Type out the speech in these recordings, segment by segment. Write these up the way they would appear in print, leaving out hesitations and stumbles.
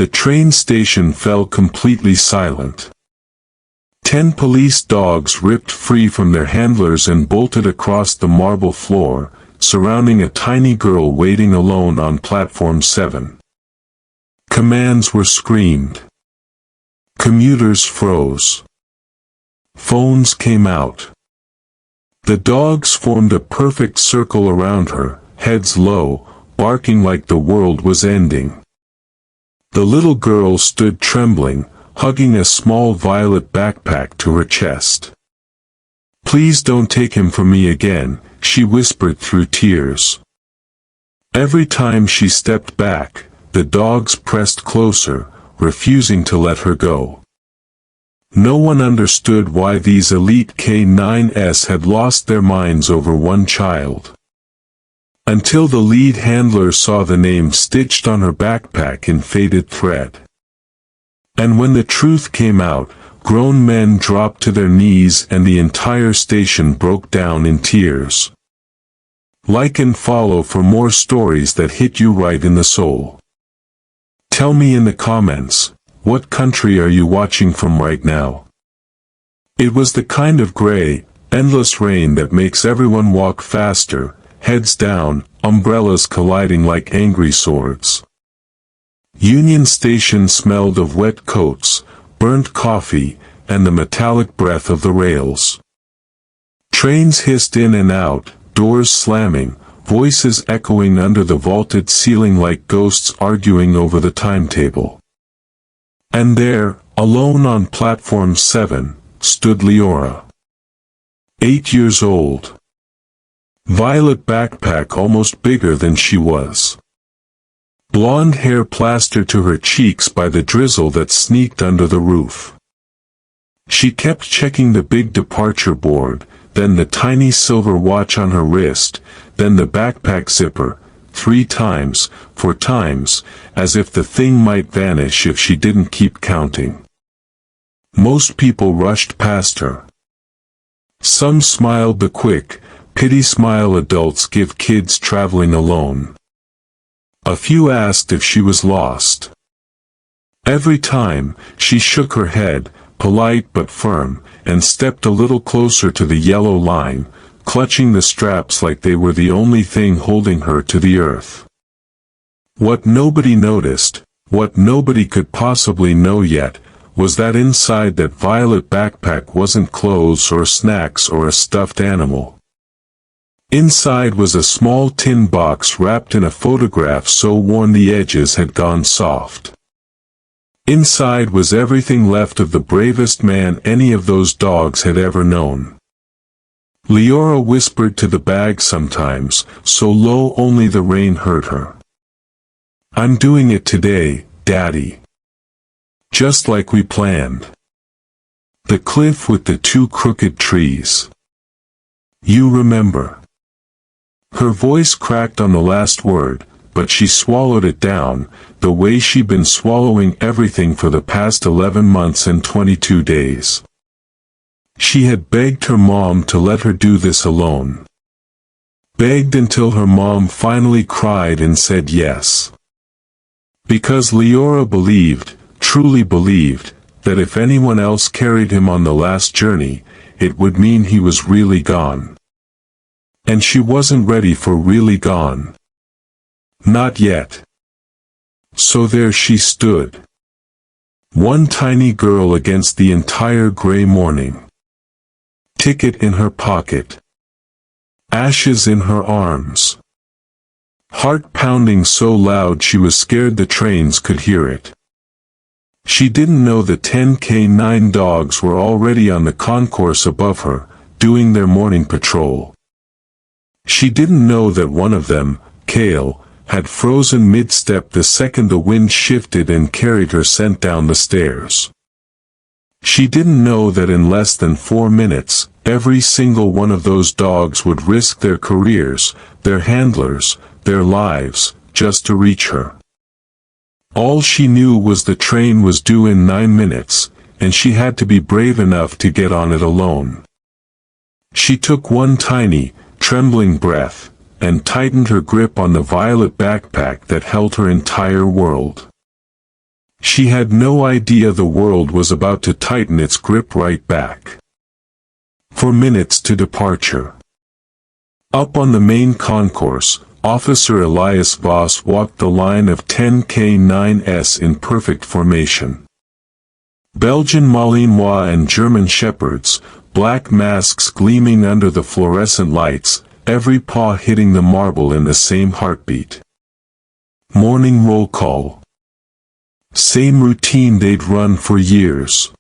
The train station fell completely silent. 10 police dogs ripped free from their handlers and bolted across the marble floor, surrounding a tiny girl waiting alone on platform 7. Commands were screamed. Commuters froze. Phones came out. The dogs formed a perfect circle around her, heads low, barking like the world was ending. The little girl stood trembling, hugging a small violet backpack to her chest. "Please don't take him from me again," she whispered through tears. Every time she stepped back, the dogs pressed closer, refusing to let her go. No one understood why these elite K9s had lost their minds over one child. Until the lead handler saw the name stitched on her backpack in faded thread. And when the truth came out, grown men dropped to their knees and the entire station broke down in tears. Like and follow for more stories that hit you right in the soul. Tell me in the comments, what country are you watching from right now? It was the kind of gray, endless rain that makes everyone walk faster, heads down, umbrellas colliding like angry swords. Union Station smelled of wet coats, burnt coffee, and the metallic breath of the rails. Trains hissed in and out, doors slamming, voices echoing under the vaulted ceiling like ghosts arguing over the timetable. And there, alone on platform 7, stood Leora. 8 years old. Violet backpack almost bigger than she was. Blonde hair plastered to her cheeks by the drizzle that sneaked under the roof. She kept checking the big departure board, then the tiny silver watch on her wrist, then the backpack zipper, 3 times, 4 times, as if the thing might vanish if she didn't keep counting. Most people rushed past her. Some smiled the quick, pity smile adults give kids traveling alone. A few asked if she was lost. Every time, she shook her head, polite but firm, and stepped a little closer to the yellow line, clutching the straps like they were the only thing holding her to the earth. What nobody noticed, what nobody could possibly know yet, was that inside that violet backpack wasn't clothes or snacks or a stuffed animal. Inside was a small tin box wrapped in a photograph so worn the edges had gone soft. Inside was everything left of the bravest man any of those dogs had ever known. Leora whispered to the bag sometimes, so low only the rain heard her. "I'm doing it today, Daddy. Just like we planned. The cliff with the 2 crooked trees. You remember." Her voice cracked on the last word, but she swallowed it down, the way she'd been swallowing everything for the past 11 months and 22 days. She had begged her mom to let her do this alone. Begged until her mom finally cried and said yes. Because Leora believed, truly believed, that if anyone else carried him on the last journey, it would mean he was really gone. And she wasn't ready for really gone. Not yet. So there she stood. One tiny girl against the entire gray morning. Ticket in her pocket. Ashes in her arms. Heart pounding so loud she was scared the trains could hear it. She didn't know the 10 K9 dogs were already on the concourse above her, doing their morning patrol. She didn't know that one of them, Kale, had frozen mid-step the second the wind shifted and carried her scent down the stairs. She didn't know that in less than 4 minutes, every single one of those dogs would risk their careers, their handlers, their lives, just to reach her. All she knew was the train was due in 9 minutes, and she had to be brave enough to get on it alone. She took one tiny, trembling breath, and tightened her grip on the violet backpack that held her entire world. She had no idea the world was about to tighten its grip right back. 4 minutes to departure. Up on the main concourse, Officer Elias Voss walked the line of 10K9s in perfect formation. Belgian Malinois and German Shepherds, black masks gleaming under the fluorescent lights, every paw hitting the marble in the same heartbeat. Morning roll call. Same routine they'd run for years.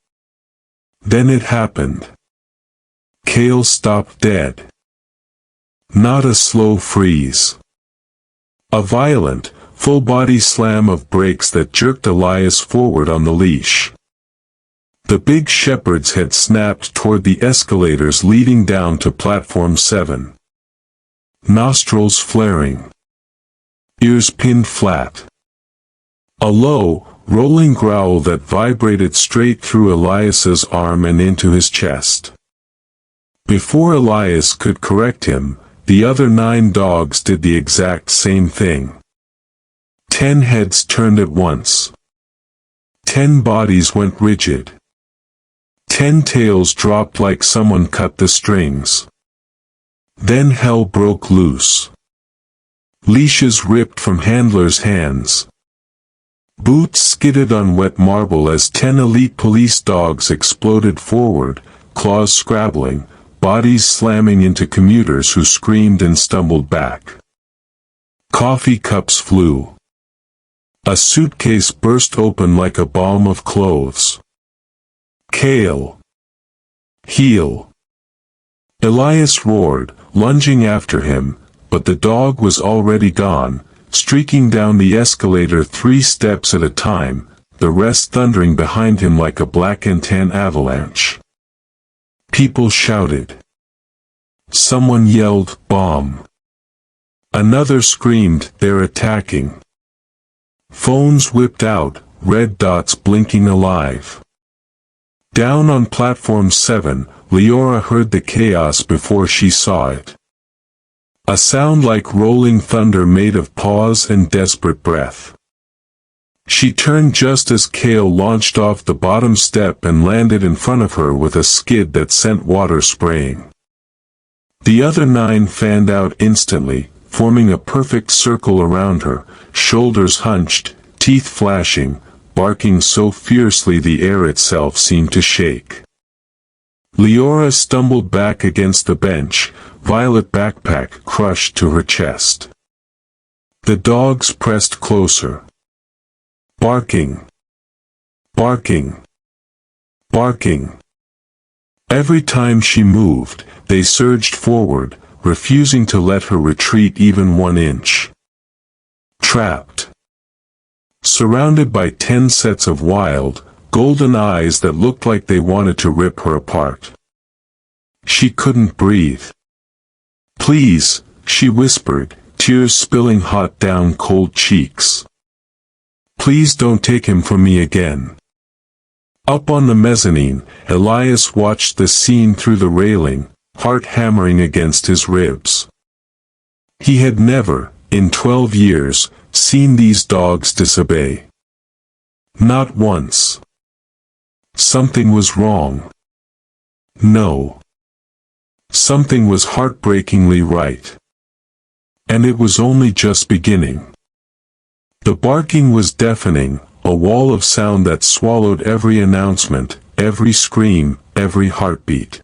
Then it happened. Kale stopped dead. Not a slow freeze. A violent, full-body slam of brakes that jerked Elias forward on the leash. The big Shepherd's had snapped toward the escalators leading down to platform 7. Nostrils flaring. Ears pinned flat. A low, rolling growl that vibrated straight through Elias's arm and into his chest. Before Elias could correct him, the other 9 dogs did the exact same thing. 10 heads turned at once. 10 bodies went rigid. 10 tails dropped like someone cut the strings. Then hell broke loose. Leashes ripped from handlers' hands. Boots skidded on wet marble as 10 elite police dogs exploded forward, claws scrabbling, bodies slamming into commuters who screamed and stumbled back. Coffee cups flew. A suitcase burst open like a balm of clothes. Kale. Heel. Elias roared, lunging after him, but the dog was already gone, streaking down the escalator 3 steps at a time, the rest thundering behind him like a black and tan avalanche. People shouted. Someone yelled, "Bomb!" Another screamed, "They're attacking!" Phones whipped out, red dots blinking alive. Down on platform 7, Leora heard the chaos before she saw it. A sound like rolling thunder made of pause and desperate breath. She turned just as Kale launched off the bottom step and landed in front of her with a skid that sent water spraying. The other 9 fanned out instantly, forming a perfect circle around her, shoulders hunched, teeth flashing, barking so fiercely the air itself seemed to shake. Leora stumbled back against the bench, violet backpack crushed to her chest. The dogs pressed closer. Barking. Barking. Barking. Every time she moved, they surged forward, refusing to let her retreat even 1 inch. Trapped. Surrounded by 10 sets of wild, golden eyes that looked like they wanted to rip her apart. She couldn't breathe. "Please," she whispered, tears spilling hot down cold cheeks. "Please don't take him from me again." Up on the mezzanine, Elias watched the scene through the railing, heart hammering against his ribs. He had never, in 12 years, seen these dogs disobey. Not once. Something was wrong. No. Something was heartbreakingly right. And it was only just beginning. The barking was deafening, a wall of sound that swallowed every announcement, every scream, every heartbeat.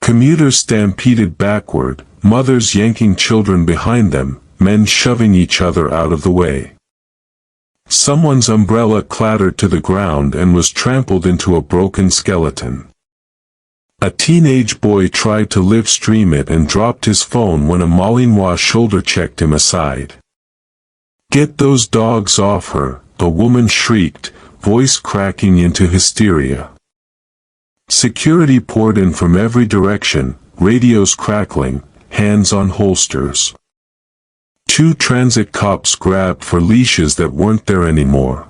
Commuters stampeded backward, mothers yanking children behind them, men shoving each other out of the way. Someone's umbrella clattered to the ground and was trampled into a broken skeleton. A teenage boy tried to live stream it and dropped his phone when a Malinois shoulder checked him aside. "Get those dogs off her," a woman shrieked, voice cracking into hysteria. Security poured in from every direction, radios crackling, hands on holsters. 2 transit cops grabbed for leashes that weren't there anymore.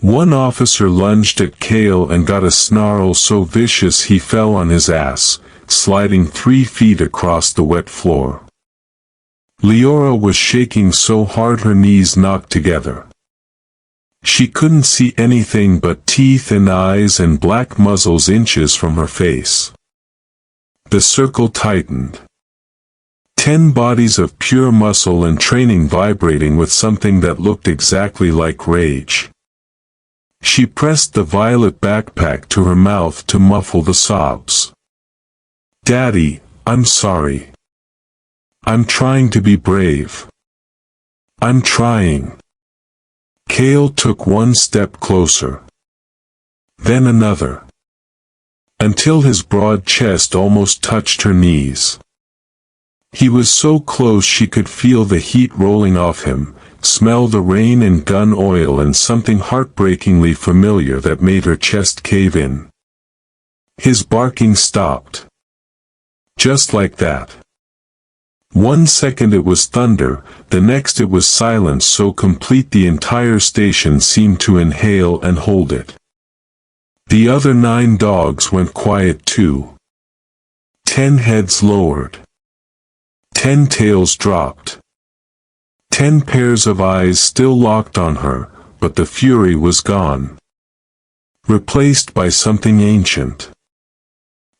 One officer lunged at Kale and got a snarl so vicious he fell on his ass, sliding 3 feet across the wet floor. Leora was shaking so hard her knees knocked together. She couldn't see anything but teeth and eyes and black muzzles inches from her face. The circle tightened. 10 bodies of pure muscle and training vibrating with something that looked exactly like rage. She pressed the violet backpack to her mouth to muffle the sobs. "Daddy, I'm sorry. I'm trying to be brave. I'm trying." Cale took one step closer. Then another. Until his broad chest almost touched her knees. He was so close she could feel the heat rolling off him, smell the rain and gun oil and something heartbreakingly familiar that made her chest cave in. His barking stopped. Just like that. 1 second it was thunder, the next it was silence so complete the entire station seemed to inhale and hold it. The other 9 dogs went quiet too. 10 heads lowered. 10 tails dropped. 10 pairs of eyes still locked on her, but the fury was gone. Replaced by something ancient.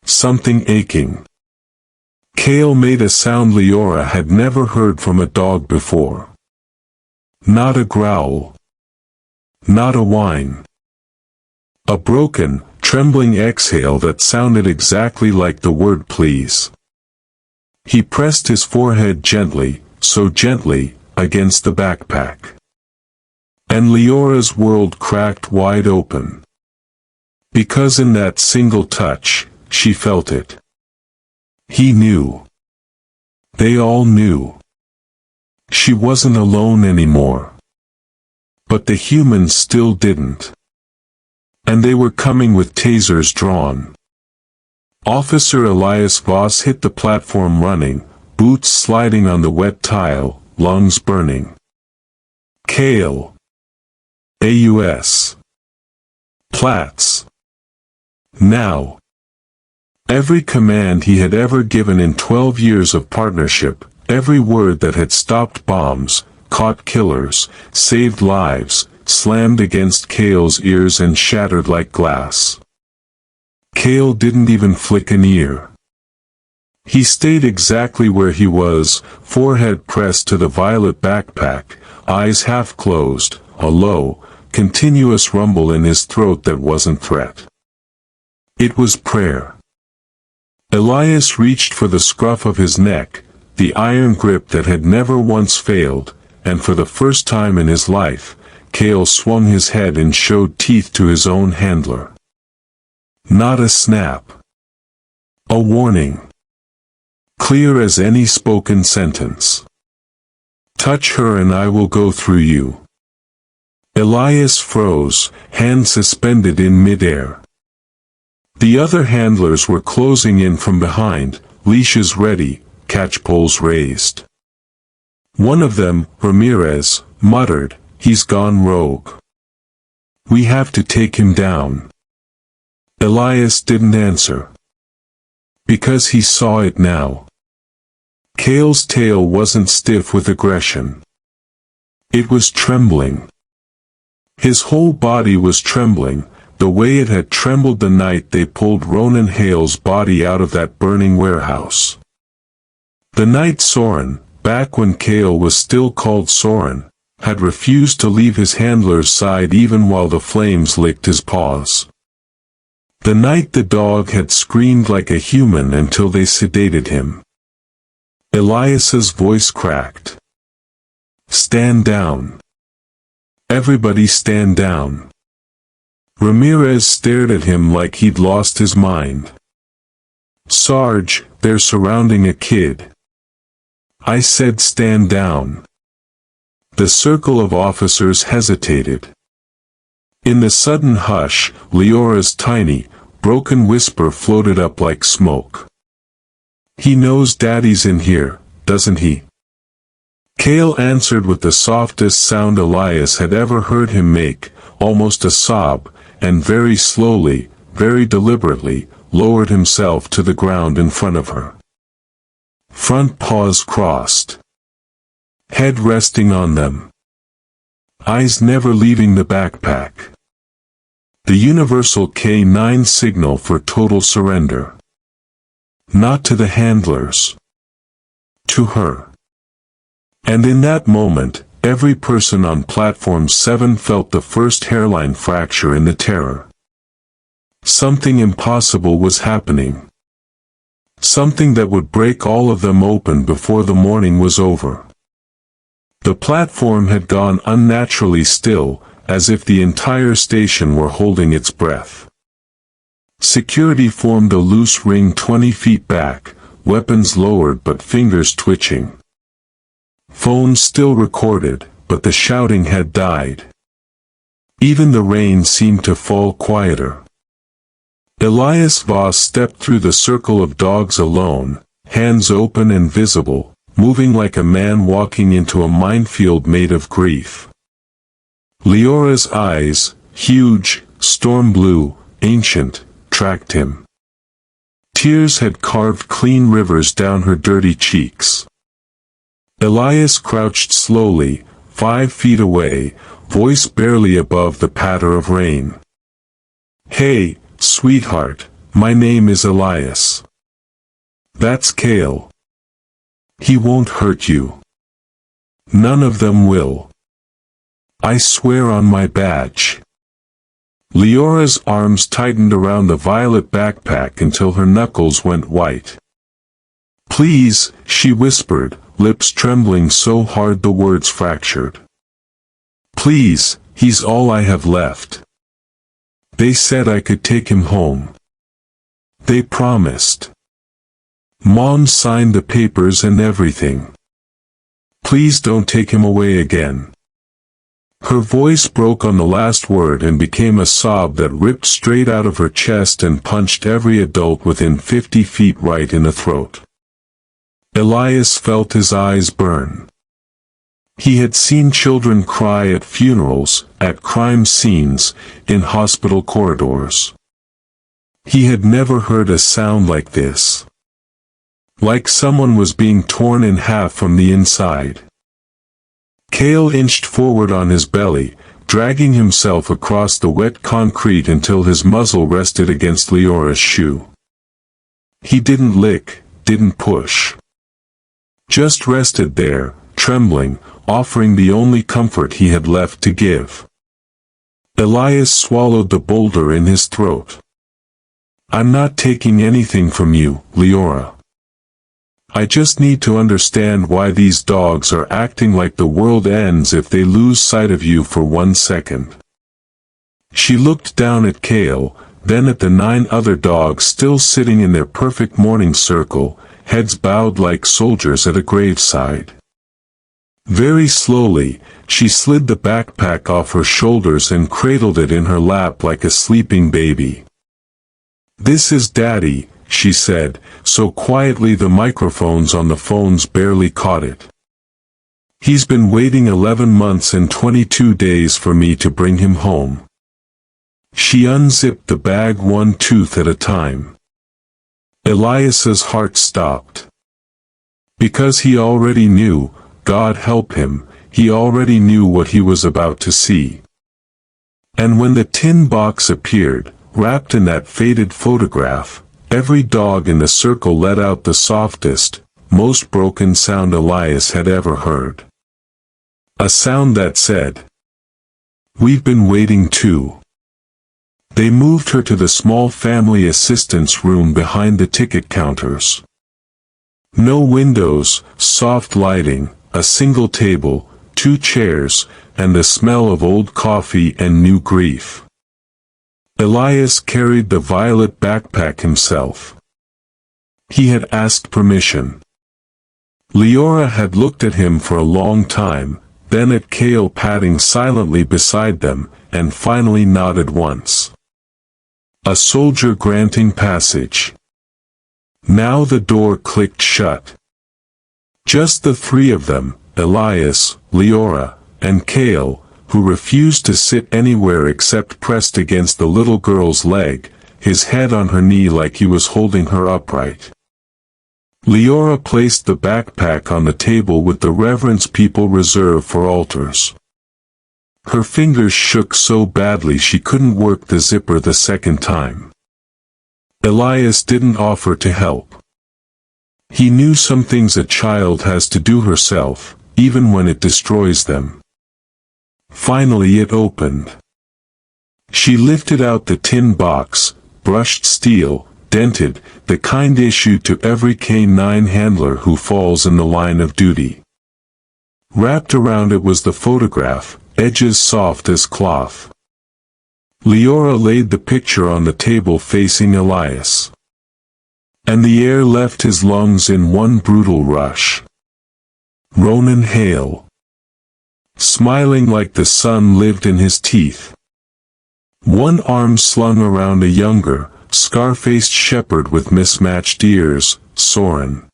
Something aching. Cale made a sound Leora had never heard from a dog before. Not a growl. Not a whine. A broken, trembling exhale that sounded exactly like the word please. He pressed his forehead gently, so gently, against the backpack. And Leora's world cracked wide open. Because in that single touch, she felt it. He knew. They all knew. She wasn't alone anymore. But the humans still didn't. And they were coming with tasers drawn. Officer Elias Voss hit the platform running, boots sliding on the wet tile, lungs burning. Cale. AUS. Platts. Now. Every command he had ever given in 12 years of partnership, every word that had stopped bombs, caught killers, saved lives, slammed against Cale's ears and shattered like glass. Cale didn't even flick an ear. He stayed exactly where he was, forehead pressed to the violet backpack, eyes half closed, a low, continuous rumble in his throat that wasn't threat. It was prayer. Elias reached for the scruff of his neck, the iron grip that had never once failed, and for the first time in his life, Cale swung his head and showed teeth to his own handler. Not a snap. A warning. Clear as any spoken sentence. Touch her and I will go through you. Elias froze, hand suspended in midair. The other handlers were closing in from behind, leashes ready, catchpoles raised. One of them, Ramirez, muttered, "He's gone rogue. We have to take him down." Elias didn't answer. Because he saw it now. Cale's tail wasn't stiff with aggression. It was trembling. His whole body was trembling, the way it had trembled the night they pulled Ronan Hale's body out of that burning warehouse. The night Soren, back when Cale was still called Soren, had refused to leave his handler's side even while the flames licked his paws. The night the dog had screamed like a human until they sedated him. Elias's voice cracked. "Stand down. Everybody stand down." Ramirez stared at him like he'd lost his mind. "Sarge, they're surrounding a kid." "I said stand down." The circle of officers hesitated. In the sudden hush, Leora's tiny, broken whisper floated up like smoke. "He knows Daddy's in here, doesn't he?" Cale answered with the softest sound Elias had ever heard him make, almost a sob, and very slowly, very deliberately, lowered himself to the ground in front of her. Front paws crossed. Head resting on them. eyes never leaving the backpack. The universal K9 signal for total surrender. Not to the handlers. To her. And in that moment, every person on Platform 7 felt the first hairline fracture in the terror. Something impossible was happening. Something that would break all of them open before the morning was over. The platform had gone unnaturally still, as if the entire station were holding its breath. Security formed a loose ring 20 feet back, weapons lowered but fingers twitching. Phones still recorded, but the shouting had died. Even the rain seemed to fall quieter. Elias Voss stepped through the circle of dogs alone, hands open and visible, moving like a man walking into a minefield made of grief. Leora's eyes, huge, storm blue, ancient, tracked him. Tears had carved clean rivers down her dirty cheeks. Elias crouched slowly, 5 feet away, voice barely above the patter of rain. "Hey, sweetheart, my name is Elias. That's Kale. He won't hurt you. None of them will. I swear on my badge." Leora's arms tightened around the violet backpack until her knuckles went white. "Please," she whispered, lips trembling so hard the words fractured. "Please, he's all I have left. They said I could take him home. They promised. Mom signed the papers and everything. Please don't take him away again." Her voice broke on the last word and became a sob that ripped straight out of her chest and punched every adult within 50 feet right in the throat. Elias felt his eyes burn. He had seen children cry at funerals, at crime scenes, in hospital corridors. He had never heard a sound like this. Like someone was being torn in half from the inside. Kale inched forward on his belly, dragging himself across the wet concrete until his muzzle rested against Leora's shoe. He didn't lick, didn't push. Just rested there, trembling, offering the only comfort he had left to give. Elias swallowed the boulder in his throat. "I'm not taking anything from you, Leora. I just need to understand why these dogs are acting like the world ends if they lose sight of you for 1 second." She looked down at Kale, then at the 9 other dogs still sitting in their perfect morning circle, heads bowed like soldiers at a graveside. Very slowly, she slid the backpack off her shoulders and cradled it in her lap like a sleeping baby. "This is Daddy," she said, so quietly the microphones on the phones barely caught it. "He's been waiting 11 months and 22 days for me to bring him home." She unzipped the bag one tooth at a time. Elias's heart stopped. Because he already knew, God help him, he already knew what he was about to see. And when the tin box appeared, wrapped in that faded photograph, every dog in the circle let out the softest, most broken sound Elias had ever heard. A sound that said, "We've been waiting too." They moved her to the small family assistance room behind the ticket counters. No windows, soft lighting, a single table, 2 chairs, and the smell of old coffee and new grief. Elias carried the violet backpack himself. He had asked permission. Leora had looked at him for a long time, then at Kale padding silently beside them, and finally nodded once. A soldier granting passage. Now the door clicked shut. Just the 3 of them, Elias, Leora, and Kale, who refused to sit anywhere except pressed against the little girl's leg, his head on her knee like he was holding her upright. Leora placed the backpack on the table with the reverence people reserve for altars. Her fingers shook so badly she couldn't work the zipper the second time. Elias didn't offer to help. He knew some things a child has to do herself, even when it destroys them. Finally it opened. She lifted out the tin box, brushed steel, dented, the kind issued to every K-9 handler who falls in the line of duty. Wrapped around it was the photograph, edges soft as cloth. Leora laid the picture on the table facing Elias. And the air left his lungs in one brutal rush. Ronan Hale. Smiling like the sun lived in his teeth. One arm slung around a younger, scar-faced shepherd with mismatched ears, Soren.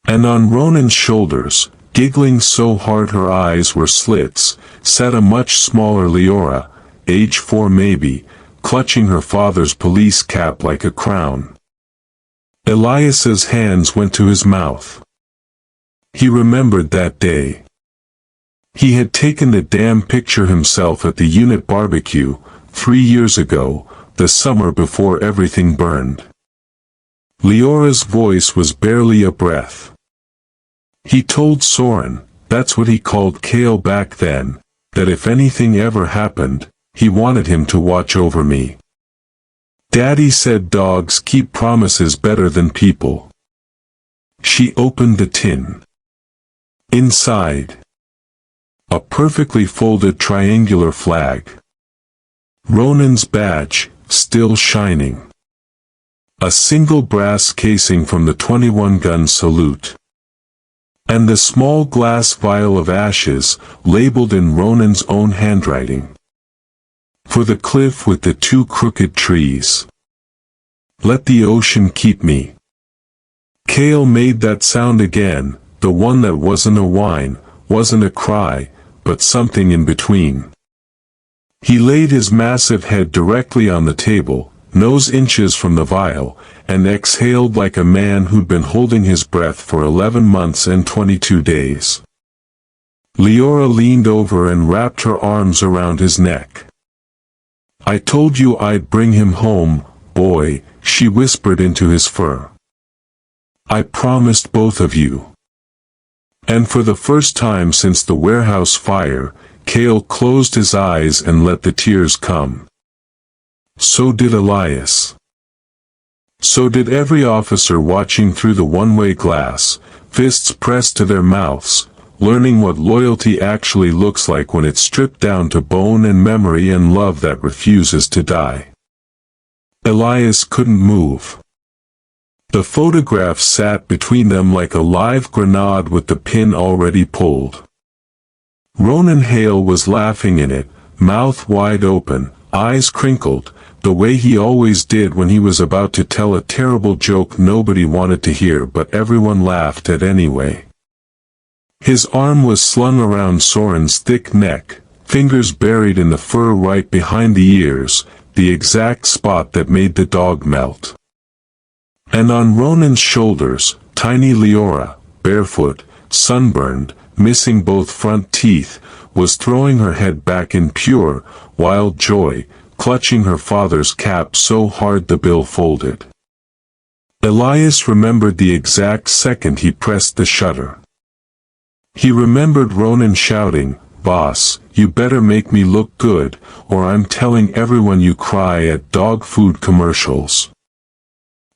And on Ronan's shoulders, giggling so hard her eyes were slits, sat a much smaller Leora, age 4 maybe, clutching her father's police cap like a crown. Elias's hands went to his mouth. He remembered that day. He had taken the damn picture himself at the unit barbecue, 3 years ago, the summer before everything burned. Leora's voice was barely a breath. He told Soren, that's what he called Kale back then, that if anything ever happened, he wanted him to watch over me. Daddy said dogs keep promises better than people. She opened the tin. Inside, a perfectly folded triangular flag. Ronan's badge, still shining. A single brass casing from the 21-gun salute. And the small glass vial of ashes, labeled in Ronan's own handwriting. For the cliff with the 2 crooked trees. Let the ocean keep me. Kale made that sound again, the one that wasn't a whine, wasn't a cry, but something in between. He laid his massive head directly on the table, nose inches from the vial, and exhaled like a man who'd been holding his breath for 11 months and 22 days. Leora leaned over and wrapped her arms around his neck. I told you I'd bring him home, boy, she whispered into his fur. I promised both of you. And for the first time since the warehouse fire, Kale closed his eyes and let the tears come. So did Elias. So did every officer watching through the one-way glass, fists pressed to their mouths, learning what loyalty actually looks like when it's stripped down to bone and memory and love that refuses to die. Elias couldn't move. The photograph sat between them like a live grenade with the pin already pulled. Ronan Hale was laughing in it, mouth wide open, eyes crinkled, the way he always did when he was about to tell a terrible joke nobody wanted to hear but everyone laughed at anyway. His arm was slung around Soren's thick neck, fingers buried in the fur right behind the ears, the exact spot that made the dog melt. And on Ronan's shoulders, tiny Leora, barefoot, sunburned, missing both front teeth, was throwing her head back in pure, wild joy, clutching her father's cap so hard the bill folded. Elias remembered the exact second he pressed the shutter. He remembered Ronan shouting, "Boss, you better make me look good, or I'm telling everyone you cry at dog food commercials."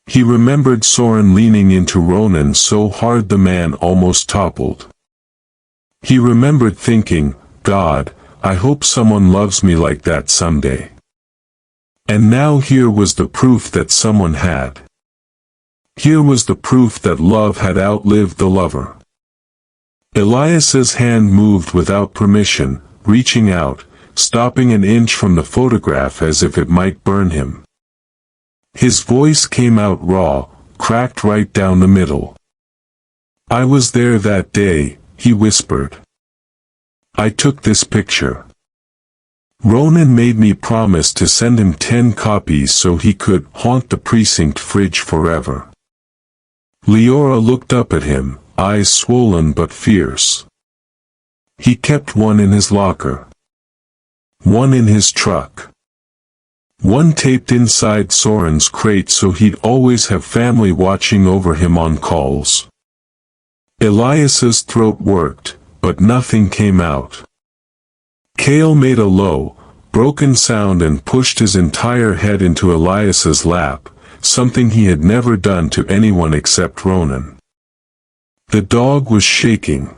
He remembered Soren leaning into Ronan so hard the man almost toppled. He remembered thinking, God, I hope someone loves me like that someday. And now here was the proof that someone had. Here was the proof that love had outlived the lover. Elias's hand moved without permission, reaching out, stopping an inch from the photograph as if it might burn him. His voice came out raw, cracked right down the middle. I was there that day, he whispered. I took this picture. Ronan made me promise to send him 10 copies so he could haunt the precinct fridge forever. Leora looked up at him, eyes swollen but fierce. He kept one in his locker. one in his truck. One taped inside Soren's crate so he'd always have family watching over him on calls. Elias's throat worked, but nothing came out. Cale made a low, broken sound and pushed his entire head into Elias's lap, something he had never done to anyone except Ronan. The dog was shaking.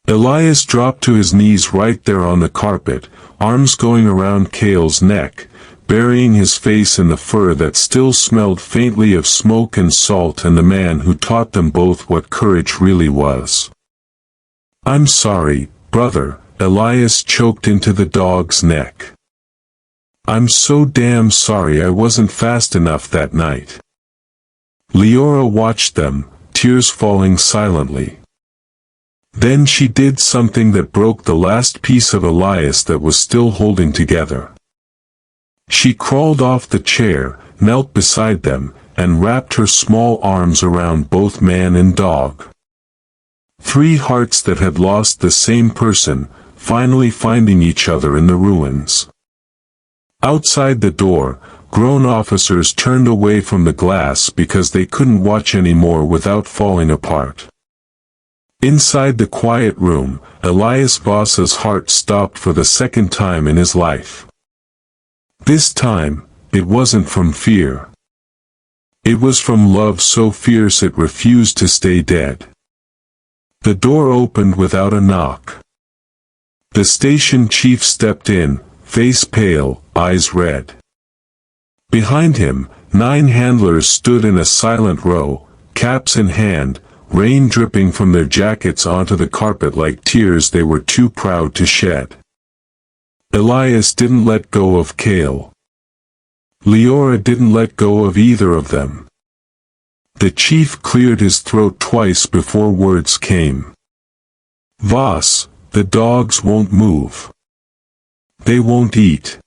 Elias dropped to his knees right there on the carpet, arms going around Cale's neck, burying his face in the fur that still smelled faintly of smoke and salt and the man who taught them both what courage really was. "I'm sorry, brother," Elias choked into the dog's neck. "I'm so damn sorry I wasn't fast enough that night." Leora watched them, tears falling silently. Then she did something that broke the last piece of Elias that was still holding together. She crawled off the chair, knelt beside them, and wrapped her small arms around both man and dog. Three hearts that had lost the same person, finally finding each other in the ruins. Outside the door, grown officers turned away from the glass because they couldn't watch anymore without falling apart. Inside the quiet room, Elias Voss's heart stopped for the second time in his life. This time, it wasn't from fear. It was from love so fierce it refused to stay dead. The door opened without a knock. The station chief stepped in, face pale, eyes red. Behind him, 9 handlers stood in a silent row, caps in hand, rain dripping from their jackets onto the carpet like tears they were too proud to shed. Elias didn't let go of Cale. Leora didn't let go of either of them. The chief cleared his throat twice before words came. "Voss, the dogs won't move. They won't eat.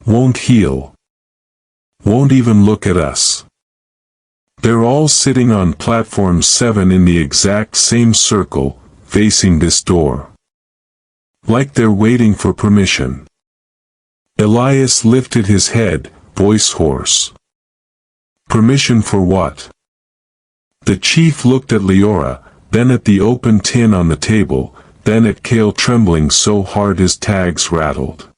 Won't heal. Won't even look at us. They're all sitting on platform 7 in the exact same circle, facing this door. Like they're waiting for permission." Elias lifted his head, voice hoarse. "Permission for what?" The chief looked at Leora, then at the open tin on the table, then at Cale trembling so hard his tags rattled.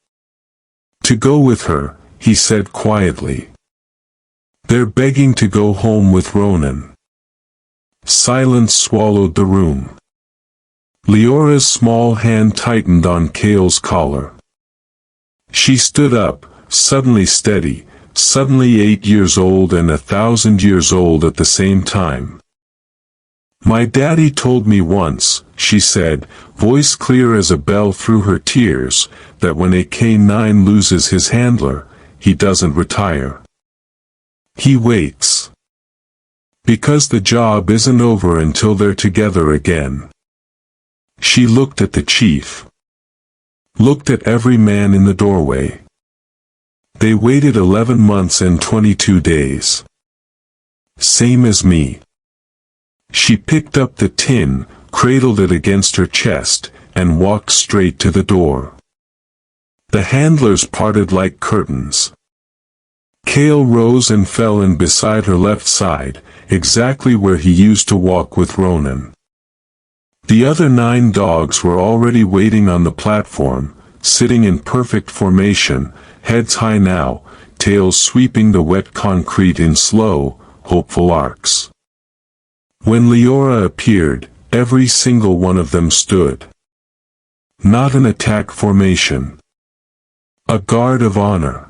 "To go with her," he said quietly. "They're begging to go home with Ronan." Silence swallowed the room. Leora's small hand tightened on Cale's collar. She stood up, suddenly steady, suddenly 8 years old and 1,000 years old at the same time. "My daddy told me once," she said, voice clear as a bell through her tears, "that when a K9 loses his handler, he doesn't retire. He waits. Because the job isn't over until they're together again." She looked at the chief. Looked at every man in the doorway. "They waited 11 months and 22 days. Same as me." She picked up the tin, cradled it against her chest, and walked straight to the door. The handlers parted like curtains. Cale rose and fell in beside her left side, exactly where he used to walk with Ronan. The other 9 dogs were already waiting on the platform, sitting in perfect formation, heads high now, tails sweeping the wet concrete in slow, hopeful arcs. When Leora appeared, every single one of them stood. Not an attack formation. A guard of honor.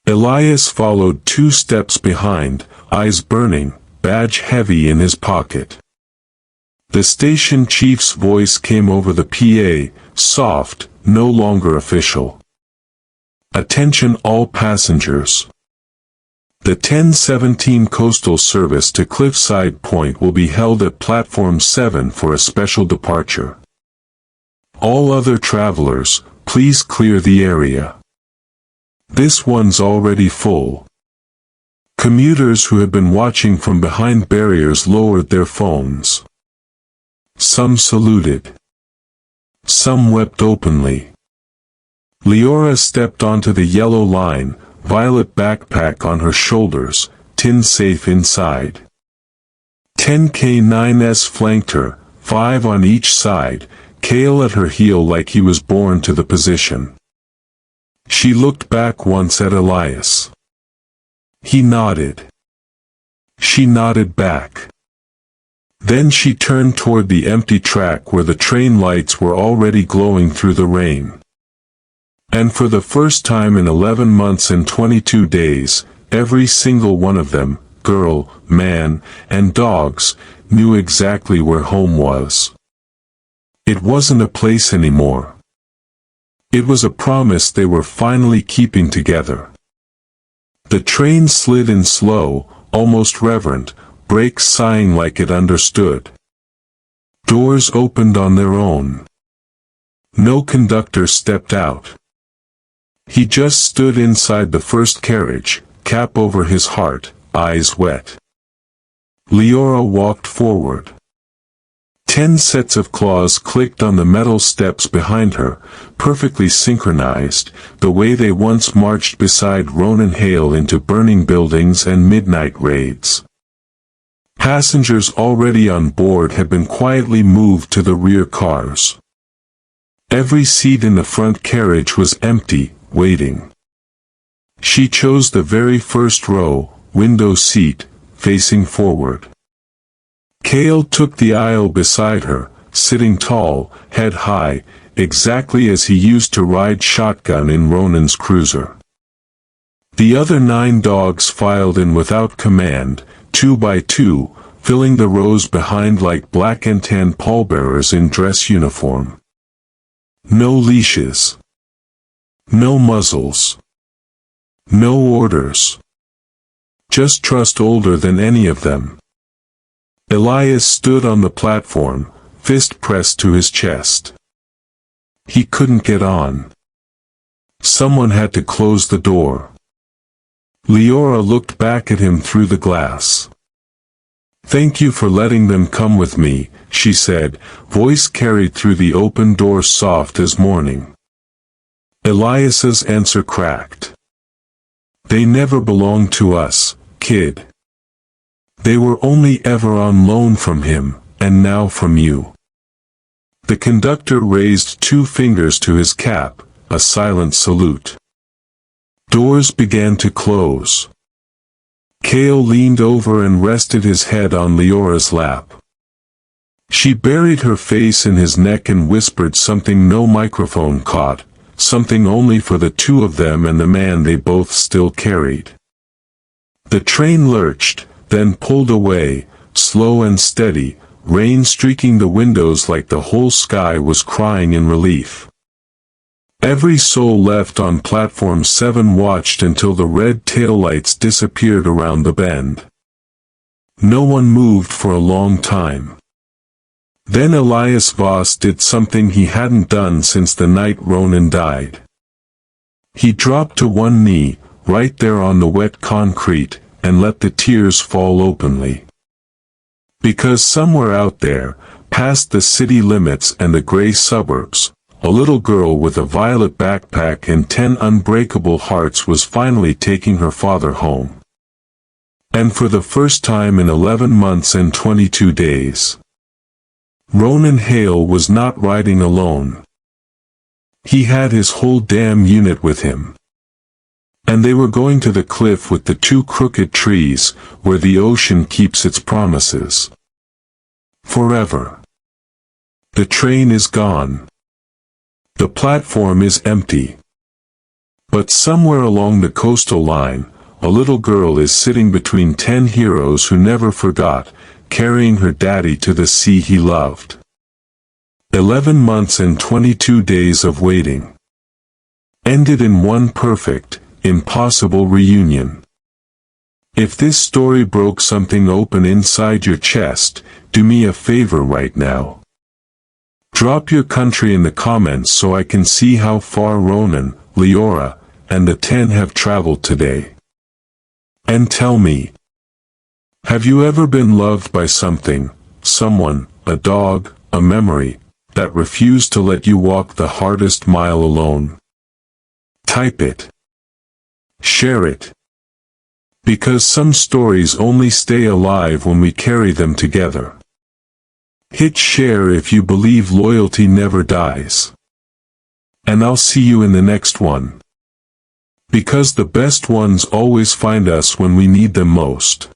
Elias followed 2 steps behind, eyes burning, badge heavy in his pocket. The station chief's voice came over the PA, soft, no longer official. "Attention all passengers. The 1017 coastal service to Cliffside Point will be held at Platform 7 for a special departure. All other travelers, please clear the area. This one's already full." Commuters who had been watching from behind barriers lowered their phones. Some saluted. Some wept openly. Leora stepped onto the yellow line, violet backpack on her shoulders, tin safe inside. 10 K9s flanked her, 5 on each side, Kale at her heel like he was born to the position. She looked back once at Elias. He nodded. She nodded back. Then she turned toward the empty track where the train lights were already glowing through the rain. And for the first time in 11 months and 22 days, every single one of them, girl, man, and dogs, knew exactly where home was. It wasn't a place anymore. It was a promise they were finally keeping together. The train slid in slow, almost reverent, brakes sighing like it understood. Doors opened on their own. No conductor stepped out. He just stood inside the first carriage, cap over his heart, eyes wet. Leora walked forward. 10 sets of claws clicked on the metal steps behind her, perfectly synchronized, the way they once marched beside Ronan Hale into burning buildings and midnight raids. Passengers already on board had been quietly moved to the rear cars. Every seat in the front carriage was empty, waiting. She chose the very first row, window seat, facing forward. Kale took the aisle beside her, sitting tall, head high, exactly as he used to ride shotgun in Ronan's cruiser. The other 9 dogs filed in without command, 2 by 2, filling the rows behind like black and tan pallbearers in dress uniform. No leashes. No muzzles. No orders. Just trust older than any of them. Elias stood on the platform, fist pressed to his chest. He couldn't get on. Someone had to close the door. Leora looked back at him through the glass. "Thank you for letting them come with me," she said, voice carried through the open door soft as morning. Elias's answer cracked. "They never belonged to us, kid. They were only ever on loan from him, and now from you." The conductor raised 2 fingers to his cap, a silent salute. Doors began to close. Kale leaned over and rested his head on Leora's lap. She buried her face in his neck and whispered something no microphone caught, something only for the 2 of them and the man they both still carried. The train lurched, then pulled away, slow and steady, rain streaking the windows like the whole sky was crying in relief. Every soul left on Platform 7 watched until the red taillights disappeared around the bend. No one moved for a long time. Then Elias Voss did something he hadn't done since the night Ronan died. He dropped to one knee, right there on the wet concrete, and let the tears fall openly. Because somewhere out there, past the city limits and the gray suburbs, a little girl with a violet backpack and 10 unbreakable hearts was finally taking her father home. And for the first time in 11 months and 22 days. Ronan Hale was not riding alone. He had his whole damn unit with him. And they were going to the cliff with the 2 crooked trees, where the ocean keeps its promises. Forever. The train is gone. The platform is empty. But somewhere along the coastal line, a little girl is sitting between 10 heroes who never forgot, carrying her daddy to the sea he loved. 11 months and 22 days of waiting. Ended in one perfect, impossible reunion. If this story broke something open inside your chest, do me a favor right now. Drop your country in the comments so I can see how far Ronan, Leora, and the 10 have traveled today. And tell me, have you ever been loved by something, someone, a dog, a memory, that refused to let you walk the hardest mile alone? Type it. Share it. Because some stories only stay alive when we carry them together. Hit share if you believe loyalty never dies. And I'll see you in the next one. Because the best ones always find us when we need them most.